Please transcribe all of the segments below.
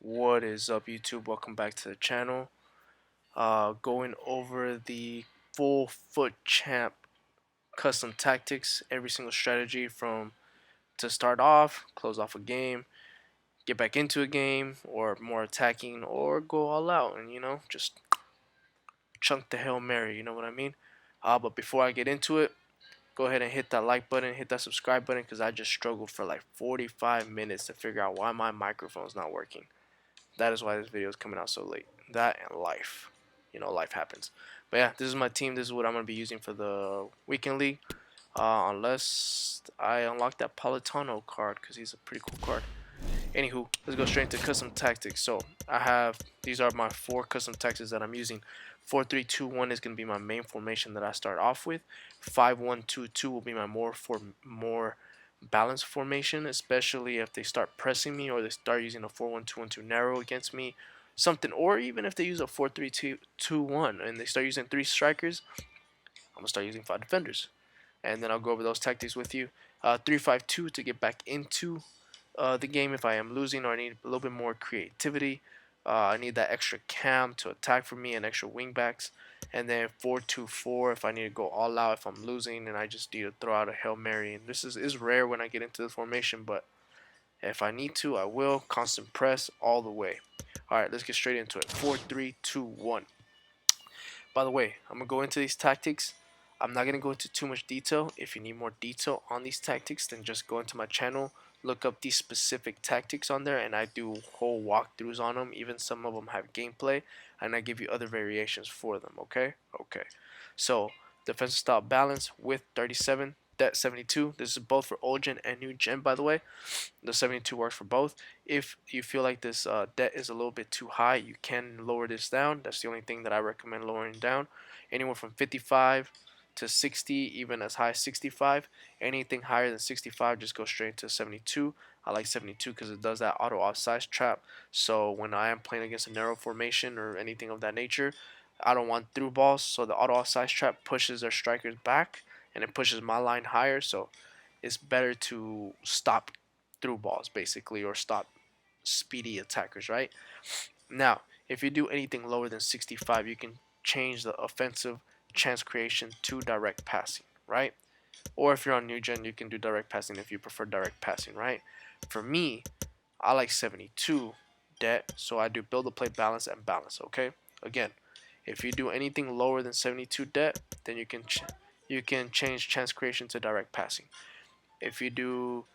What is up, YouTube? Welcome back to the channel. Going over the full foot champ custom tactics, every single strategy from to start off, close off a game, get back into a game, or more attacking, or go all out and just chunk the Hail Mary. You know what I mean? But before I get into it, go ahead and hit that like button, hit that subscribe button, because I just struggled for like 45 minutes to figure out why my microphone's not working. That is why this video is coming out so late. That and life. Life happens. But yeah, this is my team. This is what I'm going to be using for the weekend league. Unless I unlock that Politano card, because he's a pretty cool card. Anywho, let's go straight into custom tactics. So I have, these are my 4 custom tactics that I'm using. 4-3-2-1 is going to be my main formation that I start off with. 5-1-2-2 will be my more balanced formation, especially if they start pressing me or they start using a 4-1-2-1-2 narrow against me, something, or even if they use a 4-3-2-1 and they start using 3 strikers, I'm gonna start using 5 defenders, and then I'll go over those tactics with you. 3-5-2 to get back into the game if I am losing or I need a little bit more creativity. I need that extra cam to attack for me and extra wingbacks. And then 4-2-4 if I need to go all out if I'm losing and I just need to throw out a Hail Mary. And this is rare when I get into the formation, but if I need to, I will. Constant press all the way. All right, let's get straight into it. 4-3-2-1. By the way, I'm going to go into these tactics. I'm not going to go into too much detail. If you need more detail on these tactics, then just go into my channel, look up these specific tactics on there, and I do whole walkthroughs on them. Even some of them have gameplay, and I give you other variations for them, okay? Okay. So, defensive style balance with 37, debt 72. This is both for old gen and new gen, by the way. The 72 works for both. If you feel like this debt is a little bit too high, you can lower this down. That's the only thing that I recommend lowering down. Anywhere from 55 to 60, even as high as 65. Anything higher than 65, just go straight to 72. I like 72 because it does that auto offside trap. So when I am playing against a narrow formation or anything of that nature, I don't want through balls. So the auto offside trap pushes their strikers back and it pushes my line higher. So it's better to stop through balls basically or stop speedy attackers, right? Now, if you do anything lower than 65, you can change the offensive chance creation to direct passing, right? Or if you're on new gen, you can do direct passing if you prefer direct passing, right? For me, I like 72 debt, so I do build a play balance and balance, okay? Again, if you do anything lower than 72 debt, then you can change chance creation to direct passing. If you do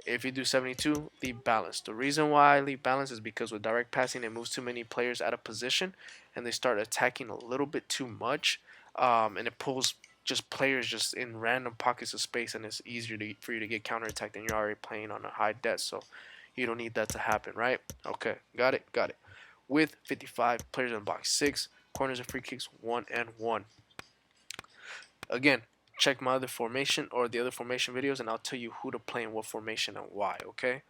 72, leave balance. The reason why I leave balance is because with direct passing, it moves too many players out of position, and they start attacking a little bit too much, and it pulls just players just in random pockets of space, and it's easier for you to get counterattacked, and you're already playing on a high debt, so you don't need that to happen, right? Okay, got it, got it. With 55 players in box 6, corners and free kicks 1 and 1. Again, check my other formation or the other formation videos and I'll tell you who to play in what formation and why, okay?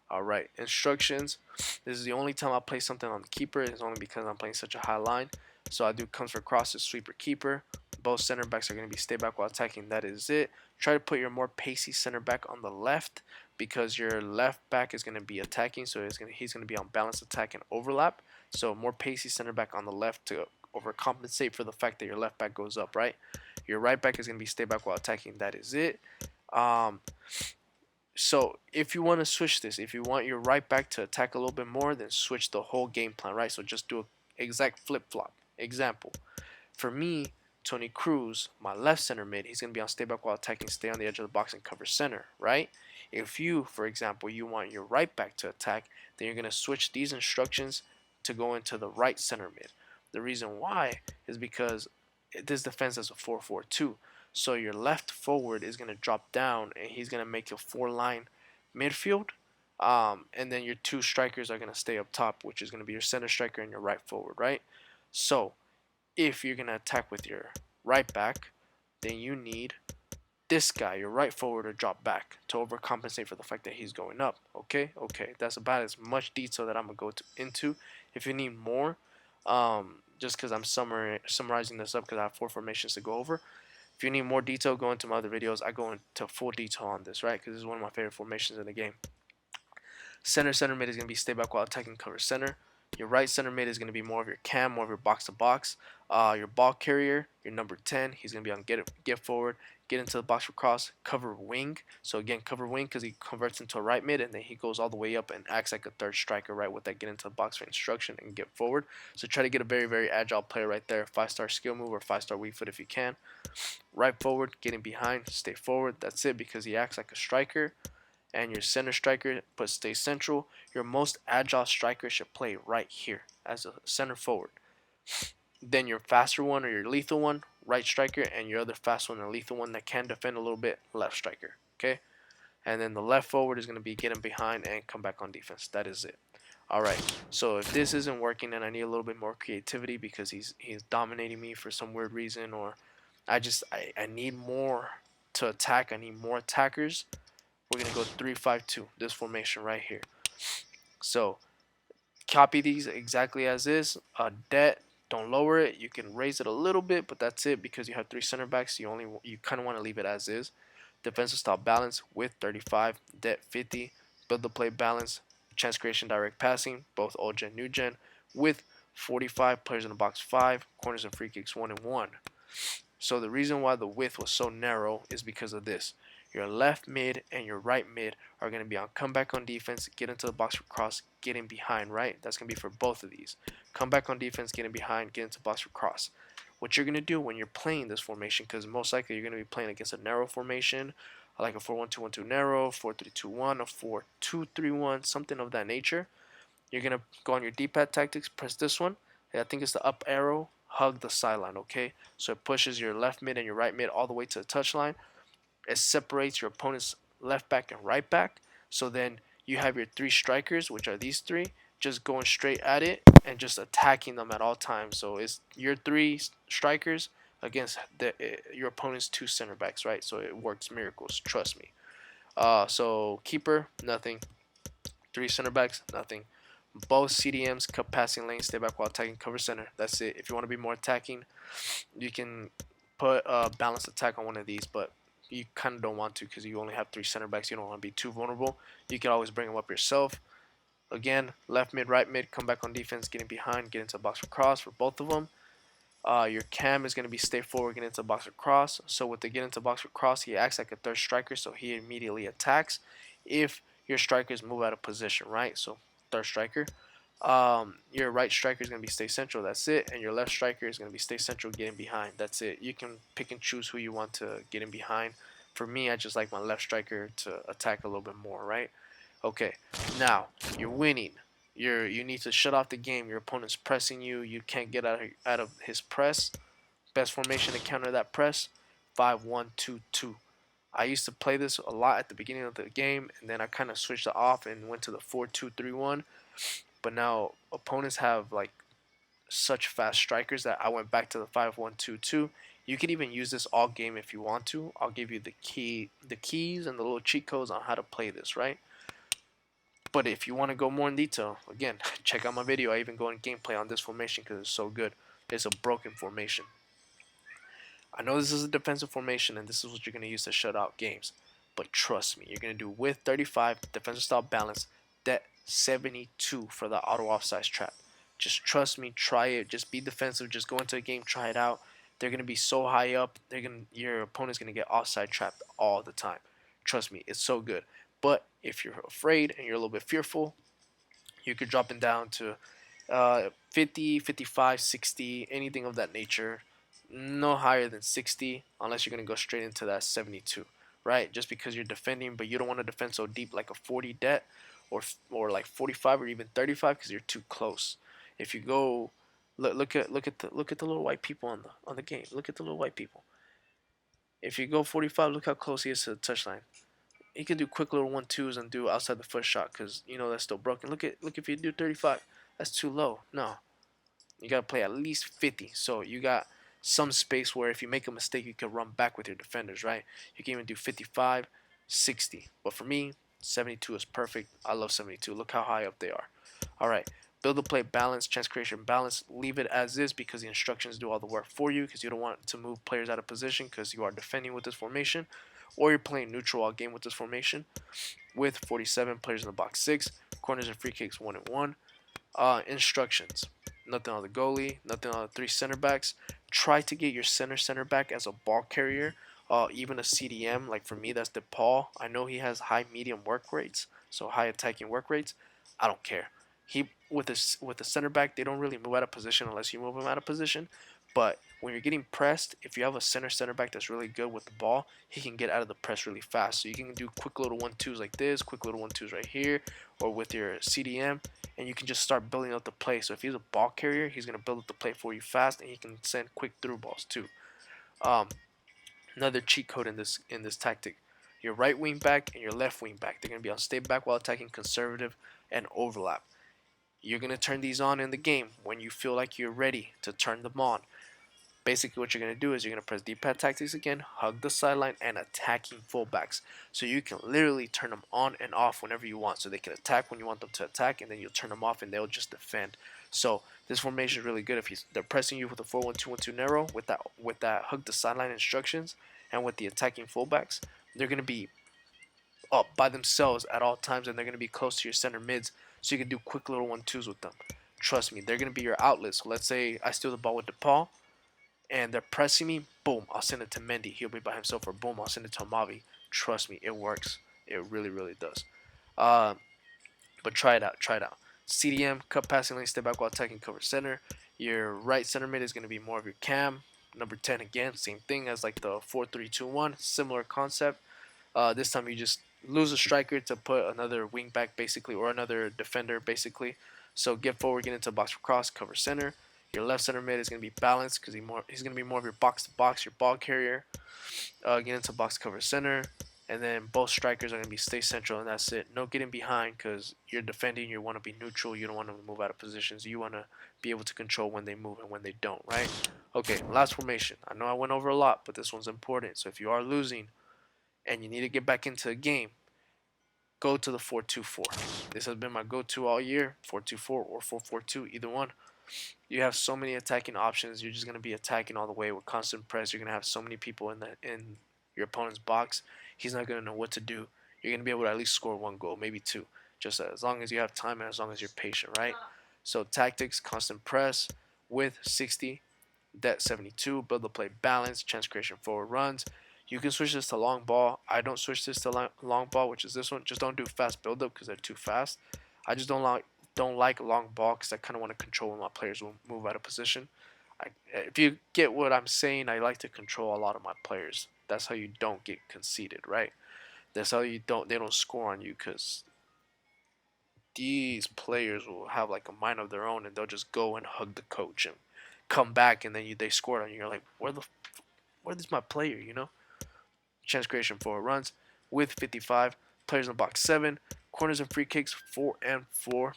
Alright, instructions. This is the only time I'll play something on the keeper. It's only because I'm playing such a high line. So I do comes for crosses, sweeper, keeper. Both center backs are going to be stay back while attacking. That is it. Try to put your more pacey center back on the left because your left back is going to be attacking. So he's going to be on balanced attack and overlap. So more pacey center back on the left to overcompensate for the fact that your left back goes up, right? Your right back is going to be stay back while attacking. That is it. Um, so if you want to switch this, if you want your right back to attack a little bit more, then switch the whole game plan, right? So just do an exact flip-flop. Example, for me, Tony Cruz, my left center mid, he's going to be on stay back while attacking, stay on the edge of the box and cover center, right? If you, for example, you want your right back to attack, then you're going to switch these instructions to go into the right center mid. The reason why is because this defense is a 4-4-2. So your left forward is going to drop down and he's going to make a 4-line midfield. And then your 2 strikers are going to stay up top, which is going to be your center striker and your right forward, right? So if you're going to attack with your right back, then you need this guy, your right forward, to drop back to overcompensate for the fact that he's going up. Okay, okay, that's about as much detail that I'm gonna go into. If you need more, just because I'm summarizing this up because I have 4 formations to go over. If you need more detail, go into my other videos. I go into full detail on this, right? Because this is one of my favorite formations in the game. Center mid is going to be stay back while attacking cover center. Your right center mid is going to be more of your cam, more of your box to box. Your ball carrier, your number 10, he's going to be on get forward, get into the box for cross, cover wing. So again, cover wing because he converts into a right mid and then he goes all the way up and acts like a third striker, right, with that get into the box for instruction and get forward. So try to get a very, very agile player right there. 5-star skill move or 5-star weak foot if you can. Right forward, getting behind, stay forward. That's it because he acts like a striker. And your center striker, but stay central. Your most agile striker should play right here as a center forward. Then your faster one or your lethal one, right striker, and your other fast one or lethal one that can defend a little bit, left striker. Okay? And then the left forward is going to be getting behind and come back on defense. That is it. Alright, so if this isn't working and I need a little bit more creativity because he's dominating me for some weird reason, or I need more to attack, I need more attackers, we're going to go 3-5-2, this formation right here. So copy these exactly as is. Debt, don't lower it. You can raise it a little bit, but that's it because you have 3 center backs. You kind of want to leave it as is. Defensive style balance with 35, debt 50, build the play balance, chance creation, direct passing, both old gen, new gen, with 45, players in the box 5, corners and free kicks 1 and 1. So the reason why the width was so narrow is because of this. Your left mid and your right mid are going to be on comeback on defense, get into the box for cross, getting behind, right? That's going to be for both of these. Come back on defense, getting behind, get into box for cross. What you're going to do when you're playing this formation, because most likely you're going to be playing against a narrow formation, like a 4-1-2-1-2 narrow, 4-3-2-1, a 4-2-3-1, something of that nature. You're going to go on your D-pad tactics, press this one. I think it's the up arrow, hug the sideline, okay? So it pushes your left mid and your right mid all the way to the touchline. It separates your opponent's left back and right back. So then you have your 3 strikers, which are these 3, just going straight at it and just attacking them at all times. So it's your 3 strikers against your opponent's 2 center backs, right? So it works miracles, trust me. So keeper, nothing. 3 center backs, nothing. Both CDMs, cut passing lane, stay back while attacking, cover center. That's it. If you want to be more attacking, you can put a balanced attack on one of these, but you kind of don't want to because you only have 3 center backs. You don't want to be too vulnerable. You can always bring them up yourself. Again, left mid, right mid, come back on defense, getting behind, get into a box for cross for both of them. Your cam is going to be stay forward, get into a box for cross. So with the get into box for cross, he acts like a third striker, so he immediately attacks if your strikers move out of position, right? So third striker. Your right striker is going to be stay central, that's it, and your left striker is going to be stay central, getting behind, that's it. You can pick and choose who you want to get in behind. For me, I just like my left striker to attack a little bit more, right? Okay, now you're winning. You need to shut off the game. Your opponent's pressing you. You can't get out of his press. Best formation to counter that press: 5-1-2-2. I used to play this a lot at the beginning of the game, and then I kind of switched it off and went to the 4-2-3-1. But now opponents have like such fast strikers that I went back to the 5-1-2-2. You can even use this all game if you want to. I'll give you the keys and the little cheat codes on how to play this, right? But if you want to go more in detail, again, check out my video. I even go in gameplay on this formation because it's so good. It's a broken formation. I know this is a defensive formation and this is what you're going to use to shut out games. But trust me, you're going to do with 35, defensive style balance, that 72 for the auto offside trap. Just trust me, try it. Just be defensive. Just go into a game, try it out. They're going to be so high up. Your opponent's going to get offside trapped all the time. Trust me, it's so good. But if you're afraid and you're a little bit fearful, you could drop it down to 50, 55, 60, anything of that nature. No higher than 60 unless you're going to go straight into that 72, right? Just because you're defending, but you don't want to defend so deep like a 40 debt or like 45 or even 35 because you're too close. If you go look at the little white people on the game. Look at the little white people. If you go 45, look how close he is to the touchline. He can do quick little 1-2s and do outside the foot shot because you know that's still broken. Look if you do 35, that's too low. No, you gotta play at least 50. So you got some space where if you make a mistake, you can run back with your defenders, right? You can even do 55, 60. But for me, 72 is perfect. I love 72. Look how high up they are. All right. Build the play balance, chance creation balance. Leave it as is because the instructions do all the work for you because you don't want to move players out of position because you are defending with this formation or you're playing neutral all game with this formation with 47 players in the box 6. Corners and free kicks 1-1. Instructions: nothing on the goalie, nothing on the three center backs. Try to get your center back as a ball carrier, even a CDM. Like for me, that's DePaul. I know he has high medium work rates, so high attacking work rates. I don't care. He with the center back, they don't really move out of position unless you move him out of position. But when you're getting pressed, if you have a center back that's really good with the ball, he can get out of the press really fast. So you can do quick little 1-2s like this, quick little 1-2s right here, or with your CDM, and you can just start building up the play. So if he's a ball carrier, he's gonna build up the play for you fast, and he can send quick through balls too. Um, Another cheat code in this tactic: your right wing back and your left wing back, they're gonna be on stay back while attacking, conservative, and overlap. You're gonna turn these on in the game when you feel like you're ready to turn them on. Basically, what you're going to do is you're going to press D-pad tactics again, hug the sideline, and attacking fullbacks. So you can literally turn them on and off whenever you want. So they can attack when you want them to attack, and then you'll turn them off and they'll just defend. So this formation is really good if they're pressing you with a 4-1-2-1-2 narrow with that hug the sideline instructions, and with the attacking fullbacks. They're going to be up by themselves at all times, and they're going to be close to your center mids, so you can do quick little 1-2s with them. Trust me, they're going to be your outlets. So let's say I steal the ball with DePaul, and they're pressing me, boom, I'll send it to Mendy. He'll be by himself, or boom, I'll send it to Amavi. Trust me, it works. It really, really does. Uh, but try it out. Try it out. CDM, cut passing lane, step back while attacking, cover center. Your right center mid is going to be more of your cam. Number 10 again, same thing as like the 4-3-2-1, similar concept. This time you just lose a striker to put another wing back basically, or another defender basically. So get forward, get into box for cross, cover center. Your left center mid is going to be balanced because he's going to be more of your box to box, your ball carrier. Get into box, cover center. And then both strikers are going to be stay central, and that's it. No getting behind because you're defending. You want to be neutral. You don't want to move out of positions. You want to be able to control when they move and when they don't, right? Okay, last formation. I know I went over a lot, but this one's important. So if you are losing and you need to get back into a game, go to the 4-2-4. This has been my go-to all year, 4-2-4 or 4-4-2, either one. You have so many attacking options. You're just going to be attacking all the way with constant press. You're going to have so many people in your opponent's box. He's not going to know what to do. You're going to be able to at least score one goal, maybe two, just as long as you have time and as long as you're patient, right? So tactics, constant press, width 60, depth 72, build the play balance, chance creation forward runs. You can switch this to long ball. I don't switch this to long ball, which is this one. Just don't do fast build up because they're too fast. I just don't like long ball because I kind of want to control when my players will move out of position. If you get what I'm saying, I like to control a lot of my players. That's how you don't get conceded, right? That's how they don't score on you, because these players will have like a mind of their own and they'll just go and hug the coach and come back, and then they scored on you. You're like, where's my player? Chance creation forward runs with 55. Players in the box 7. Corners and free kicks 4 and 4.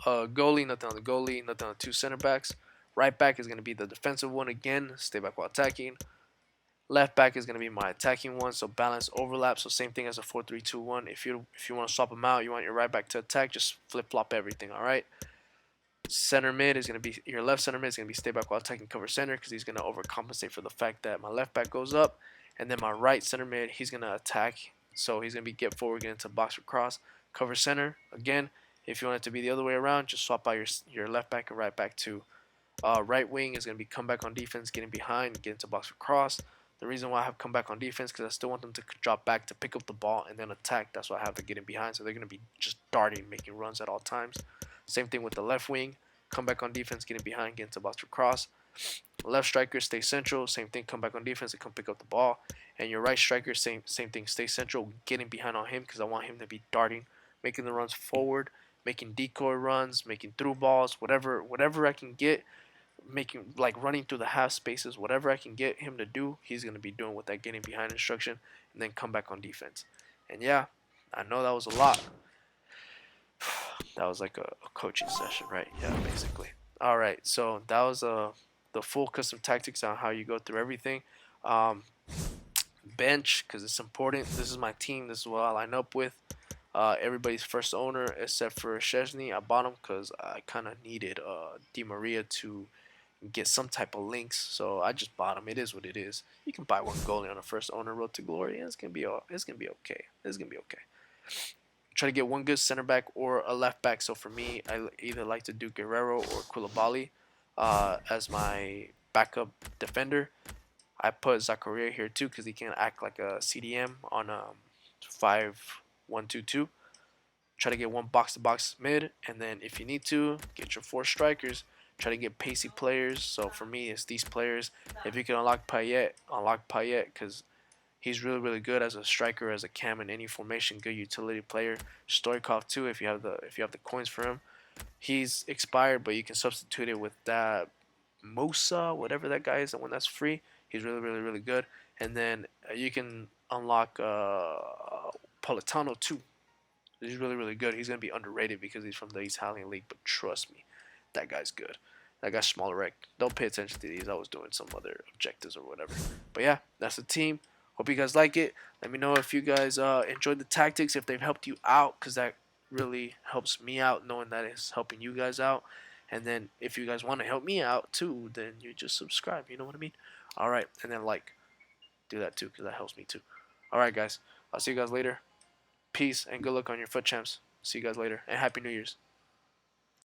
Goalie, nothing on the goalie, nothing on the two center backs. Right back is going to be the defensive one again, stay back while attacking. Left back is going to be my attacking one, so balance overlap. So same thing as a 4-3-2-1. If you want to swap them out, you want your right back to attack, just flip flop everything. All right. Center mid is going to be your left center mid is going to be stay back while attacking, cover center, because he's going to overcompensate for the fact that my left back goes up, and then my right center mid, he's going to attack, so he's going to be get forward, get into box or cross, cover center. Again, if you want it to be the other way around, just swap out your left back and right back to right wing is going to be come back on defense, getting behind, get into box or cross. The reason why I have come back on defense because I still want them to drop back to pick up the ball and then attack. That's why I have to get in behind. So they're going to be just darting, making runs at all times. Same thing with the left wing. Come back on defense, getting behind, get into box for cross. Left striker, stay central. Same thing, come back on defense and come pick up the ball. And your right striker, same thing, stay central, getting behind on him because I want him to be darting, making the runs forward, making decoy runs, making through balls, whatever I can get, making like running through the half spaces, whatever I can get him to do, he's gonna be doing with that getting behind instruction, and then come back on defense. And yeah, I know that was a lot. That was like a coaching session, right? Yeah, basically. All right, so that was the full custom tactics on how you go through everything. Um, Bench, because it's important. This is my team. This is what I line up with. Everybody's first owner except for Szczesny. I bought him because I kind of needed Di Maria to get some type of links, so I just bought him. It is what it is. You can buy one goalie on a first owner road to glory, and it's gonna be okay. It's gonna be okay. Try to get one good center back or a left back. So for me, I either like to do Guerrero or Koulibaly as my backup defender. I put Zakaria here too because he can act like a CDM on 5-1-2-2. Try to get one box to box mid, and then if you need to, get your four strikers. Try to get pacey players. So for me, it's these players. If you can unlock Payet because he's really really good as a striker, as a cam in any formation. Good utility player. Stoikov too, if you have the coins for him. He's expired, but you can substitute it with that Mosa, whatever that guy is, the one that's free. He's really really really good. And then you can unlock Politano too. He's really, really good. He's going to be underrated because he's from the Italian league, but trust me, that guy's good. That guy's smaller wreck. Don't pay attention to these. I was doing some other objectives or whatever. But yeah, that's the team. Hope you guys like it. Let me know if you guys enjoyed the tactics, if they've helped you out, because that really helps me out knowing that it's helping you guys out. And then if you guys want to help me out too, then you just subscribe. You know what I mean? All right, and then like, do that too, because that helps me too. All right, guys. I'll see you guys later. Peace and good luck on your foot champs. See you guys later and Happy New Year's.